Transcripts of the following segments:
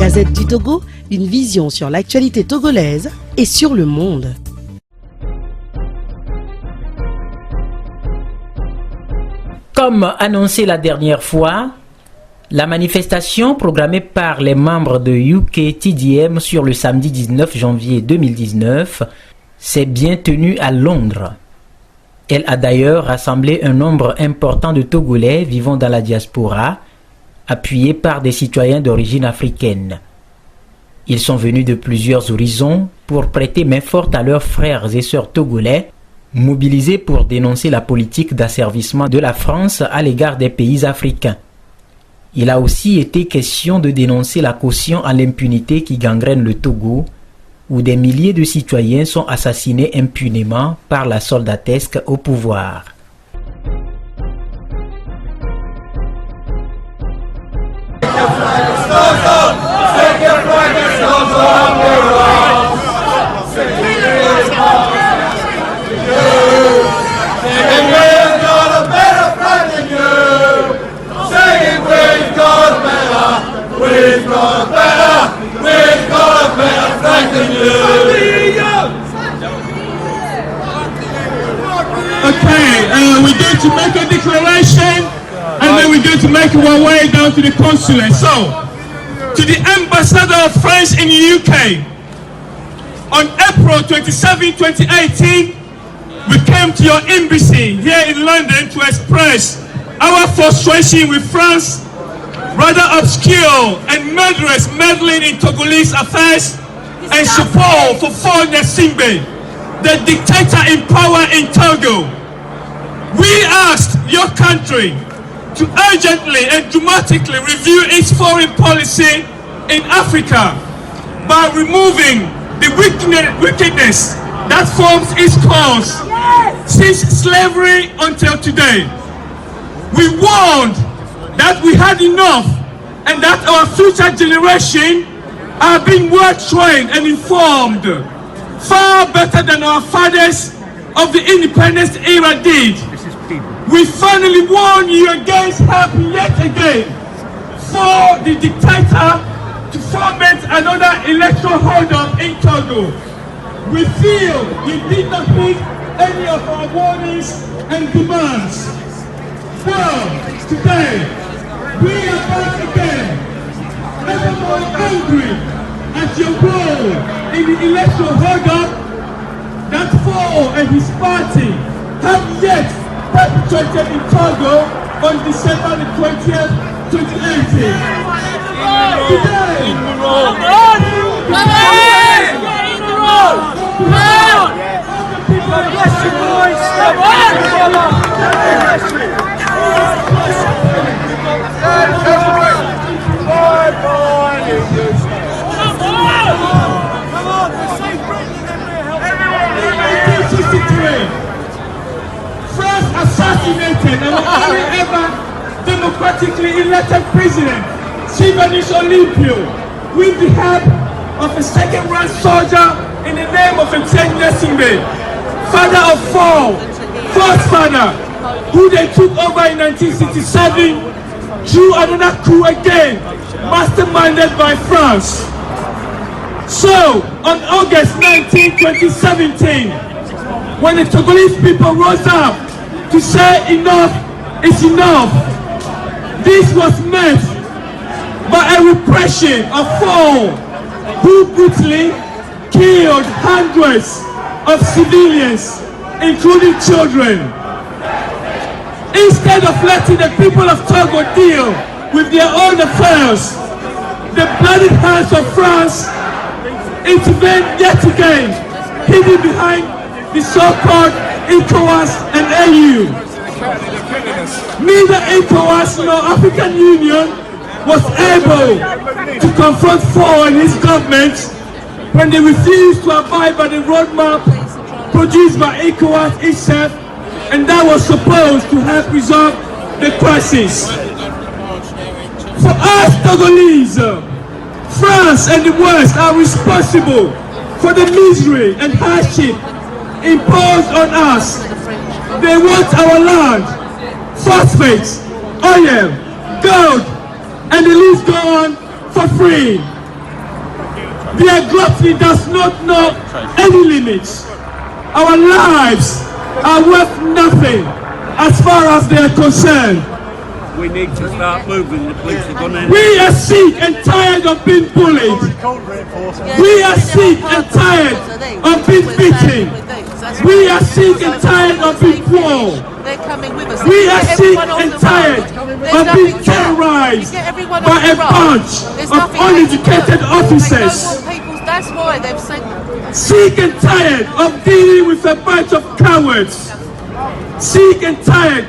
Gazette du Togo, une vision sur l'actualité togolaise et sur le monde. Comme annoncé la dernière fois, la manifestation programmée par les membres de UK-TDM sur le samedi 19 janvier 2019 s'est bien tenue à Londres. Elle a d'ailleurs rassemblé un nombre important de Togolais vivant dans la diaspora, appuyés par des citoyens d'origine africaine. Ils sont venus de plusieurs horizons pour prêter main forte à leurs frères et sœurs togolais, mobilisés pour dénoncer la politique d'asservissement de la France à l'égard des pays africains. Il a aussi été question de dénoncer la caution à l'impunité qui gangrène le Togo, où des milliers de citoyens sont assassinés impunément par la soldatesque au pouvoir. We're going to make a declaration and then we're going to make our way down to the consulate. So, to the ambassador of France in the UK, on April 27, 2018, we came to your embassy here in London to express our frustration with France, rather obscure and murderous meddling in Togolese affairs, and support for Faure Gnassingbe, the dictator in power in Togo. We asked your country to urgently and dramatically review its foreign policy in Africa by removing the wickedness that forms its cause since slavery until today. We warned that we had enough and that our future generation are being well trained and informed far better than our fathers of the independence era did. We finally warn you against help yet again for the dictator to foment another electoral hold-up in Togo. We feel you did not heed any of our warnings and demands. Well, today, we are back again, ever more angry at your role in the electoral hold-up that Faure and his party have yet perpetrated in Togo on December the 20th, 2018. Today, France assassinated our only ever democratically elected president, Sibanis Olympio, with the help of a second-run soldier in the name of Gnassingbe, father of Faure, first father, who they took over in 1967 through another coup again, masterminded by France. So, on August 19, 2017, when the Togolese people rose up to say enough is enough, this was met by a repression of Faure, who brutally killed hundreds of civilians, including children. Instead of letting the people of Togo deal with their own affairs, the bloody hands of France intervened yet again, hidden behind the so-called ECOWAS and AU. Neither ECOWAS nor African Union was able to confront Faure and his government when they refused to abide by the roadmap produced by ECOWAS itself, and that was supposed to help resolve the crisis. For us Togolese, France and the West are responsible for the misery and hardship imposed on us. They want our land, phosphates, oil, gold, and the list go on for free. Their gluttony does not know any limits. Our lives are worth nothing as far as they are concerned. We need to start moving. The police are going to... We are sick and tired of being bullied. We are sick and tired of being beaten. We are sick and tired of being poor. We are sick and tired of being terrorized by a bunch of uneducated officers. That's why they've said... Sick and tired of dealing with a bunch of cowards. Sick and tired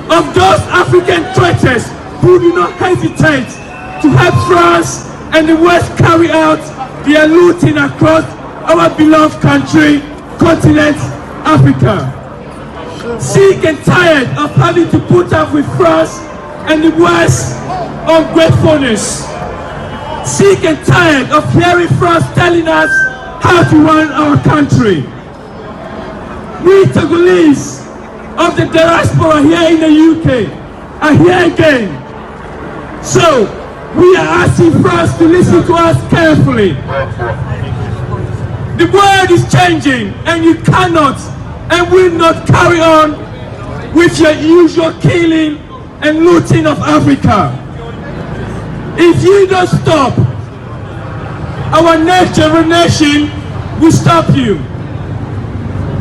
of those African traitors who do not hesitate to help France and the West carry out their looting across our beloved country, continent, Africa. Sick and tired of having to put up with France and the West's ungratefulness. Sick and tired of hearing France telling us how to run our country. We Togolese of the diaspora here in the UK are here again. So we are asking France to listen to us carefully. The world is changing and you cannot and will not carry on with your usual killing and looting of Africa. If you don't stop, our next generation will stop you.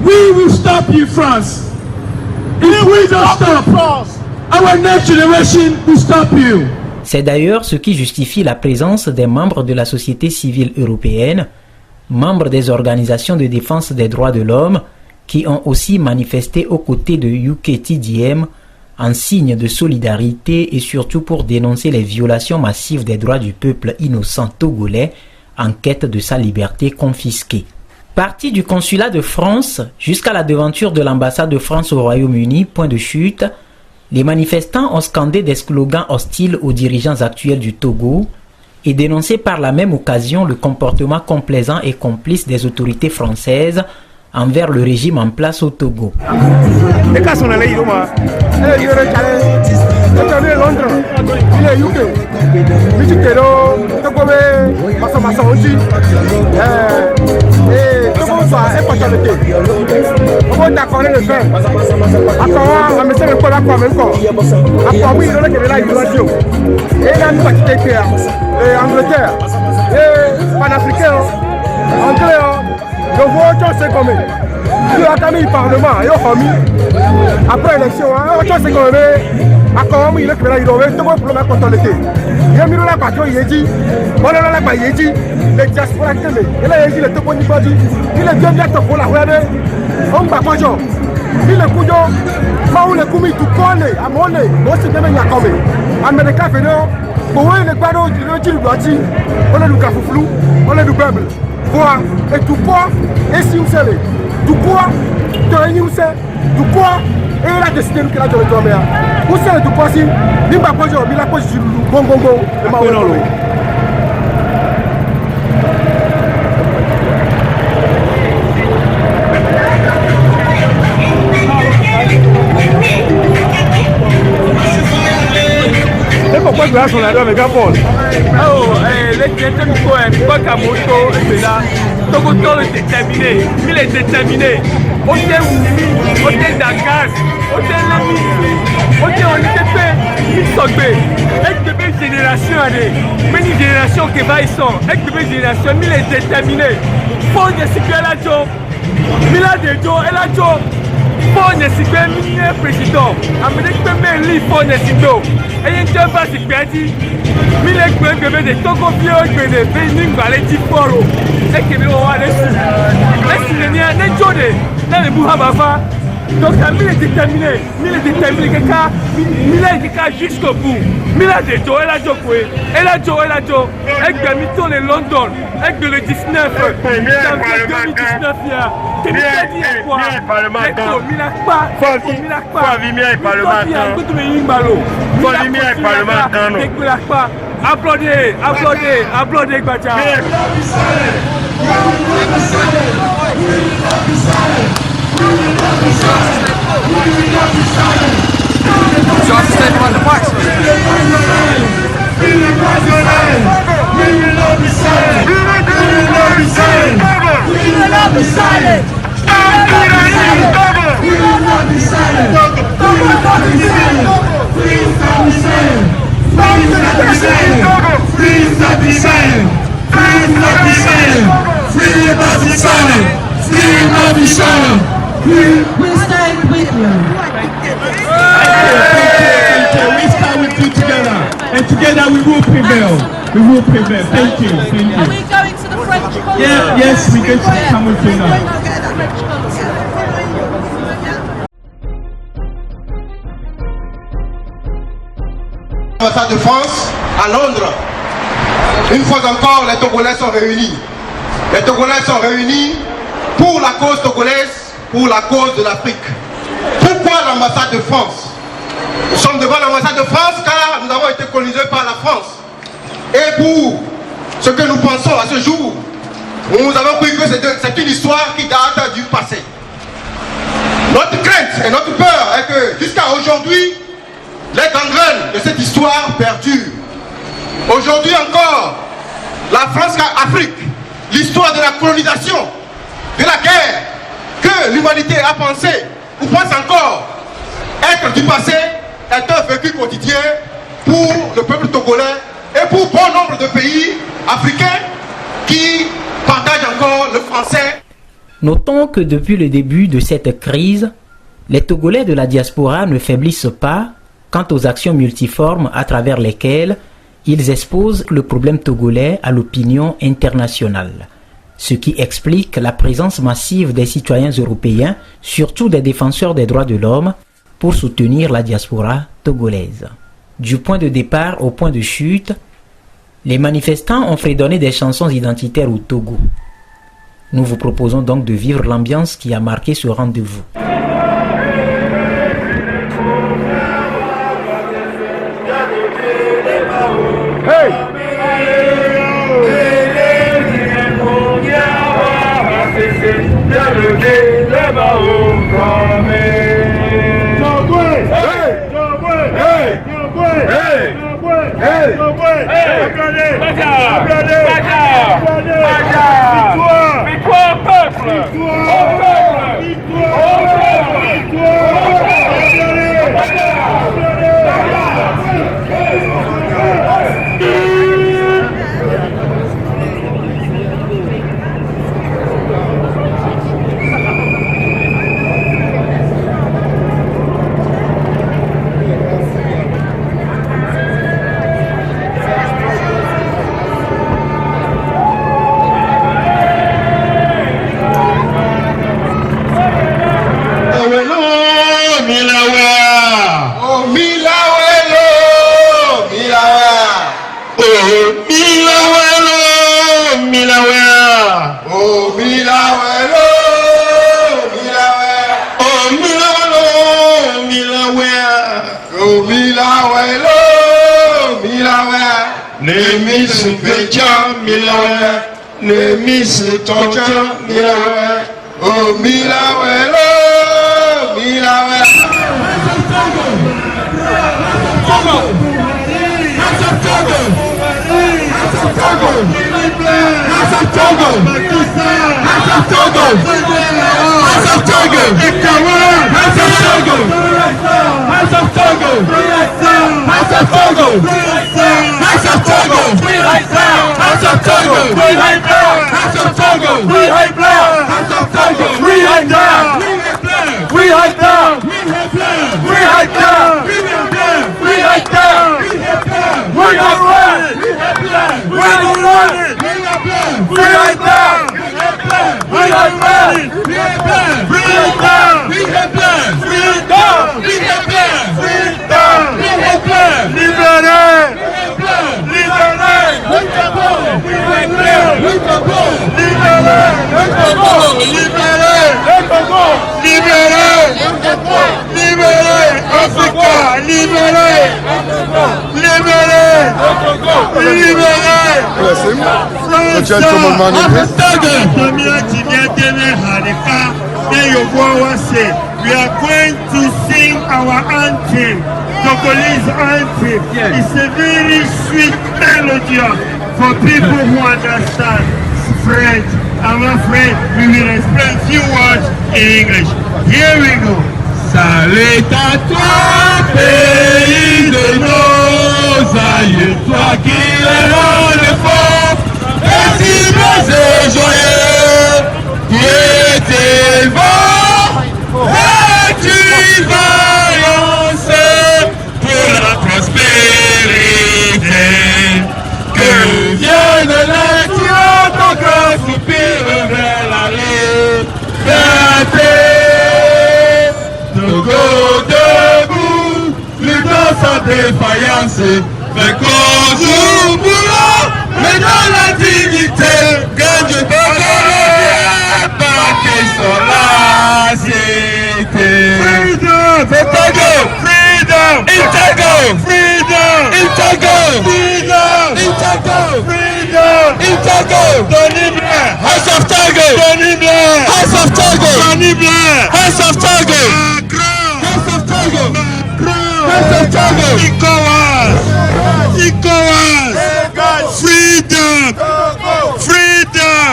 We will stop you, France. If we don't stop, our next generation will stop you. C'est d'ailleurs ce qui justifie la présence des membres de la société civile européenne, membres des organisations de défense des droits de l'homme, qui ont aussi manifesté aux côtés de UK-TDM en signe de solidarité et surtout pour dénoncer les violations massives des droits du peuple innocent togolais en quête de sa liberté confisquée. Parti du consulat de France jusqu'à la devanture de l'ambassade de France au Royaume-Uni, point de chute, les manifestants ont scandé des slogans hostiles aux dirigeants actuels du Togo et dénoncé par la même occasion le comportement complaisant et complice des autorités françaises envers le régime en place au Togo. Le vote c'est comme il a quand même parlement et après l'élection c'est comme a comme il est que là il doit tout pour la contrôler il a mis la patron il dit voilà la ba il dit les diaspora télé et là il dit le tout pour il dit il est bien bien pour la regarder on va pas genre il est couillon pas où le commis tout connaît à mon nez moi c'est bien il a comme américain fait non pour le quadro du dit on a le cafouflou on a le peuple quoi et tout quoi et si vous savez tout quoi de réunion c'est tout quoi et il a décidé que la de tomber vous savez tout quoi si ni pas poser mais la pose du bon et ma non pourquoi tu as son adresse avec Paul? Oh, les détenus quoi Kamoto, et là, Togo est déterminé, il est déterminé. On est Dakar, on est l'ami, on est fait, il s'occupe. Avec de belles générations, mais une génération qui va y sont, avec de belles générations, il est déterminé. Pour ne s'y faire la job, il a des jobs, elle a job. Pour ne s'y faire un président, Amérique peut même lire pour ne s'y faire. Et il ne va s'y faire dire, il est que des Togo vieux, que des Bénin, les Tiporo. Et que nous avons les sous. Les Syriens, les Jodés, les Mouhamaba. Donc, il est déterminé, quelqu'un, il est quelqu'un jusqu'au bout. Il a des Joe, elle a Joe, elle a Joe, avec des mythos de London, avec le 19, janvier 2019, il y a. Applaudez, Bacha. So I have to stand behind the bikes. We will not be silent. silent. We will not be silent. We will not be silent. Please not be silent. Please not be silent. Please not be silent. Please not be silent. Please not be silent. Please not be silent. We stand with you. We stand with you together, and together we will prevail. We will prevail. Thank you. Thank you. Are we going to the French consulate? Yeah, yes, we're going to come with you now. L'ambassade de France à Londres. Une fois encore, les Togolais sont réunis. Les Togolais sont réunis pour la cause togolaise, pour la cause de l'Afrique. Pourquoi l'ambassade de France? Nous sommes devant l'ambassade de France car nous avons été colonisés par la France. Et pour ce que nous pensons à ce jour, nous avons cru que c'est une histoire qui date du passé. Notre crainte et notre peur est que jusqu'à aujourd'hui, les gangrènes de cette histoire perdurent. Aujourd'hui encore, la France-Afrique, l'histoire de la colonisation, de la guerre, que l'humanité a pensé ou pense encore être du passé, est un vécu quotidien pour le peuple togolais et pour bon nombre de pays africains qui partagent encore le français. Notons que depuis le début de cette crise, les Togolais de la diaspora ne faiblissent pas quant aux actions multiformes à travers lesquelles ils exposent le problème togolais à l'opinion internationale, ce qui explique la présence massive des citoyens européens, surtout des défenseurs des droits de l'homme, pour soutenir la diaspora togolaise. Du point de départ au point de chute, les manifestants ont fredonné des chansons identitaires au Togo. Nous vous proposons donc de vivre l'ambiance qui a marqué ce rendez-vous. Hey! Victoire peuple! Le Miss Tonja Milawe, oh Milawe, oh Milawe. We are going to sing our anthem, Togolese anthem. Yes. It's a very sweet melody for people who understand French I'm afraid we will explain few words in English. Here we go. Salut à toi, pays de nos aïeux, toi qui les rends forts, paisibles et joyeux, qui étais vent, et tu vas lancer pour la prospérité, que vienne l'Éthiopie, ton cœur soupire vers la liberté. Togo debout, luttant sans défaillance, mais qu'on joue boulot, mais dans la dignité, gagne du Togo, pas qu'ils sont la cité. Freedom! C'est Togo! Freedom! In Togo! Freedom! In Togo! Freedom! In Togo! Freedom! In Togo! Tony Blair! House of Togo! Tony Blair! House of Togo! Tony Blair! House of Togo! House of Togo! House of Togo! ECOWAS! ECOWAS! Freedom! Freedom!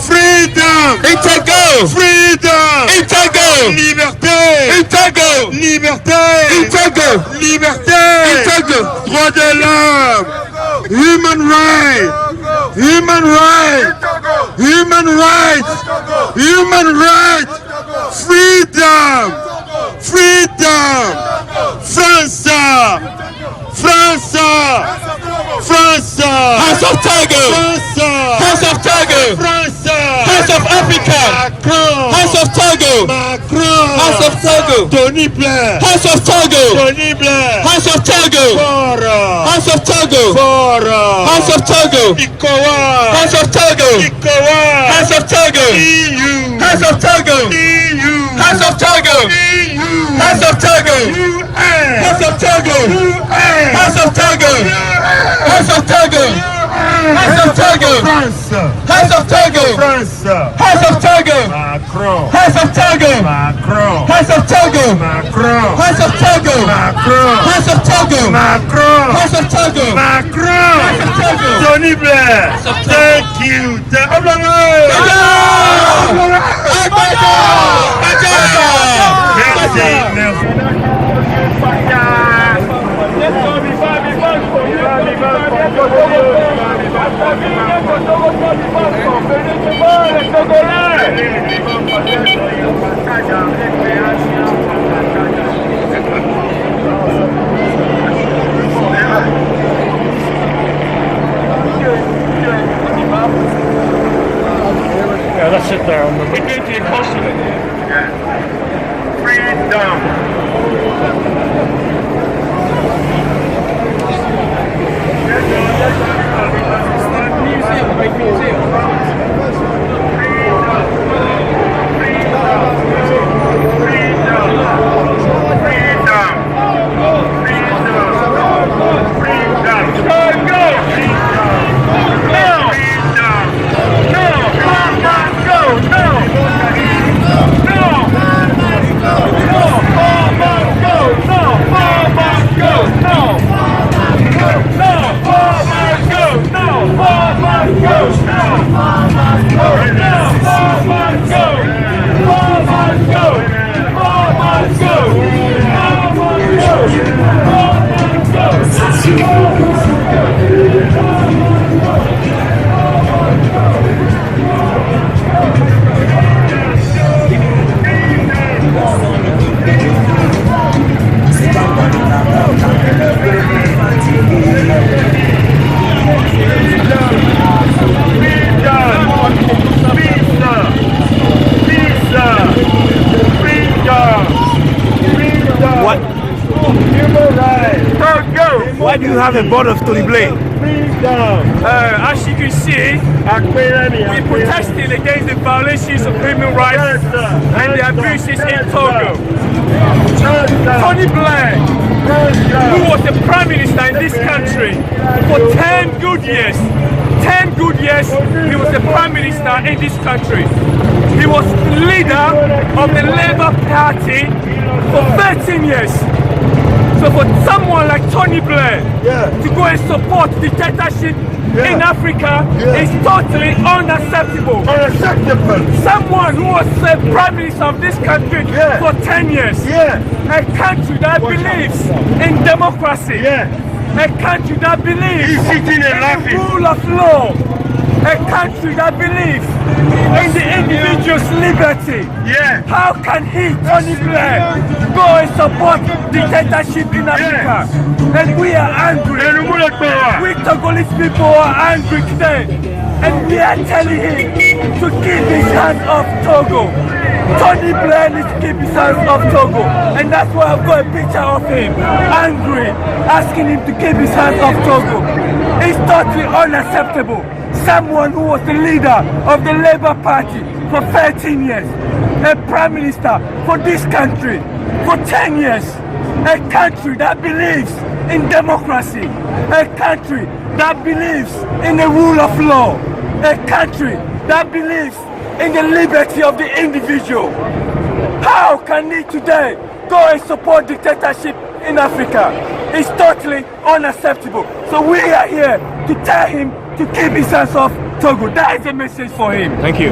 Freedom! In Togo! Freedom! In Togo! Liberté! In Togo! Liberté! In Togo! Liberté! In Togo! Droits de l'homme! Human rights! Human rights! Human rights! Human rights! Freedom! Freedom! France! France! France! House of Togo! France! House of Togo! France! House of Africa! Macron! House of Togo! Macron! House of Togo! Tony Blair! House of Togo! Tony Blair! House of Togo! House of Togo! House of Togo! ECOWAS! House of Togo! ECOWAS! House of Togo! EU! House of Togo! EU! House of Togo! EU! House of Togo! UN! House of Togo! UN! House of Togo! House of Togo! House of Togo! France! House of Togo! France! House of Togo! Macron! House of Togo! Macron! House of Togo! Macron! House of Togo! Macron! House of Togo! Macron! House of Togo! Macron! House of Togo! Tony Blair! Thank you! Merci! Yeah, let's sit there. We need to consulate. Yeah. Freedom. Why do you have a board of Tony Blair? As you can see, we protested against the violations of human rights and the abuses in Togo. Tony Blair, who was the Prime Minister in this country for 10 good years, 10 good years he was the Prime Minister in this country. He was leader of the Labour Party for 13 years. So for someone like Tony Blair to go and support dictatorship in Africa is totally unacceptable. Someone who was the prime minister of this country for 10 years, a country that believes in democracy, a country that believes in the rule of law, a country that believes in the individual's liberty. How can he, Tony Blair, go and support dictatorship in Africa? And we are angry. We Togolese people are angry today. And we are telling him to keep his hands off Togo. Tony Blair needs to keep his hands off Togo. And that's why I've got a picture of him, angry, asking him to keep his hands off Togo. It's totally unacceptable. Someone who was the leader of the Labour Party for 13 years, a prime minister for this country for 10 years, a country that believes in democracy, a country that believes in the rule of law, a country that believes in the liberty of the individual. How can he today go and support dictatorship in Africa? It's totally unacceptable. So we are here to tell him to keep his hands off Togo. That is a message for him. Thank you.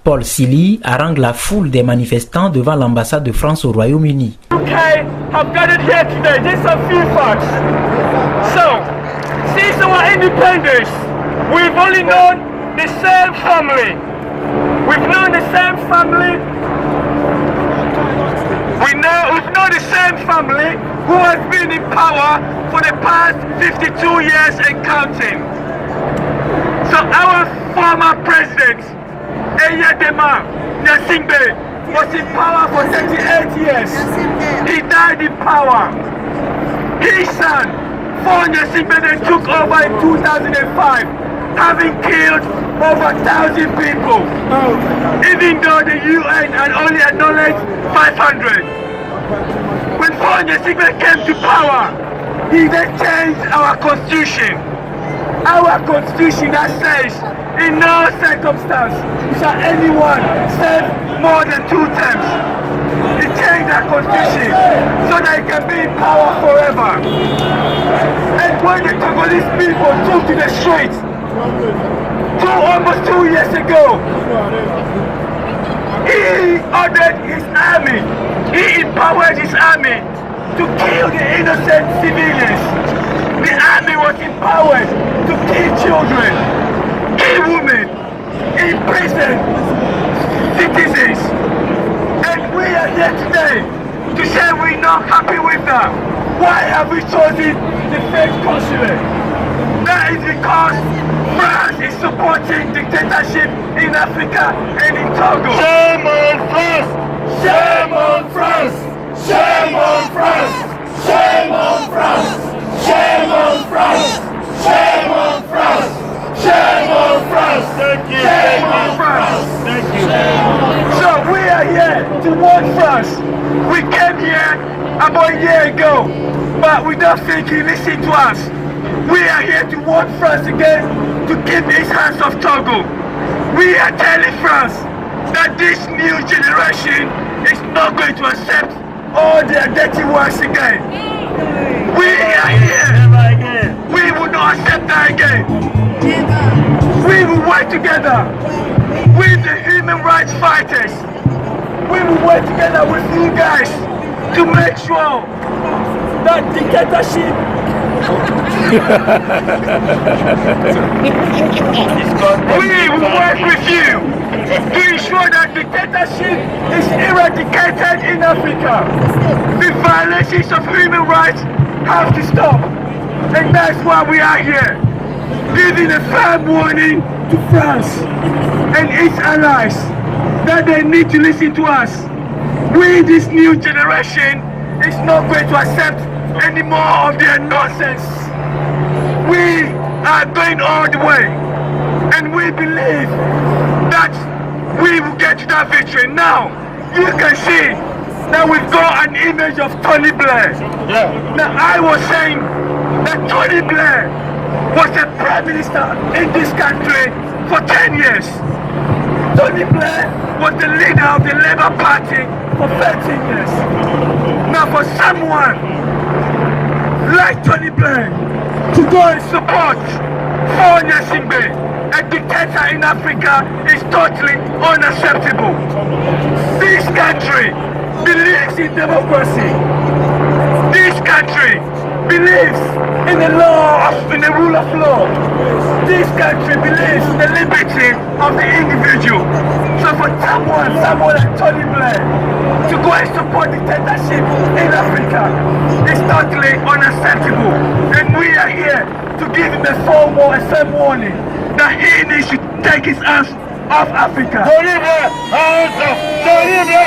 Paul Silly harangue la foule des manifestants devant l'ambassade de France au Royaume-Uni. UK have gathered here today. Just a few facts. So, since our independence, we've only known the same family. We've known the same family. We've known the same family who has been in power for the past 52 years and counting. So our former president, Nyasingbe, was in power for 38 years. He died in power. His son, Nyasingbe, then took over in 2005, having killed over 1,000 people, even though the UN had only acknowledged 500. When Nyasingbe came to power, he then changed our constitution. Our constitution that says, in no circumstance shall anyone serve more than 2 terms. He changed our constitution so that he can be in power forever. And when the Togolese people took to the streets, almost 2 years ago, he ordered his army, he empowered his army to kill the innocent civilians. The army was empowered to kill children, kill women, imprison citizens. And we are here today to say we're not happy with that. Why have we chosen the fake consulate? That is because France is supporting dictatorship in Africa and in Togo. Shame on France! Shame on France! Shame on France! Shame on France! Shame on France! Shame on France! Shame on France! Thank you! Shame on France! Thank you! So we are here to warn France. We came here about a year ago, but we don't think he listened to us. We are here to warn France again to keep his hands off Togo. We are telling France that this new generation is not going to accept all their dirty works again. We are here. We will not accept that again. We will work together with the human rights fighters. We will work together with you guys to make sure that dictatorship we will work with you to ensure that dictatorship is eradicated in Africa. The violations of human rights have to stop. And that's why we are here, giving a firm warning to France and its allies that they need to listen to us. We, this new generation, is not going to accept any more of their nonsense. We are going all the way, and we believe that we will get to that victory. Now, you can see that we've got an image of Tony Blair. Now, I was saying that Tony Blair was the Prime Minister in this country for 10 years. Tony Blair was the leader of the Labour Party for 13 years. Now, for someone like Tony Blair to go and support Nyasingbe, a dictator in Africa, is totally unacceptable. This country believes in democracy. This country believes in the law, in the rule of law. This country believes in the liberty of the individual. So for someone like Tony Blair to go and support dictatorship in Africa is totally unacceptable. And we are here to give him a firm warning that he needs to take his hands off Africa. Tony Blair, hands off! Tony Blair!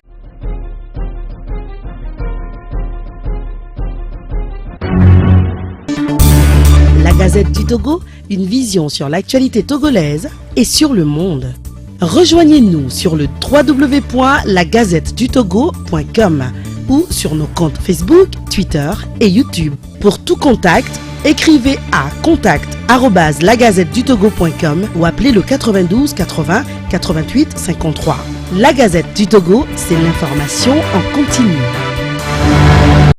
La Gazette du Togo, une vision sur l'actualité togolaise et sur le monde. Rejoignez-nous sur le www.lagazettedutogo.com ou sur nos comptes Facebook, Twitter et YouTube. Pour tout contact, écrivez à contact@lagazettedutogo.com ou appelez le 92 80 88 53. La Gazette du Togo, c'est l'information en continu.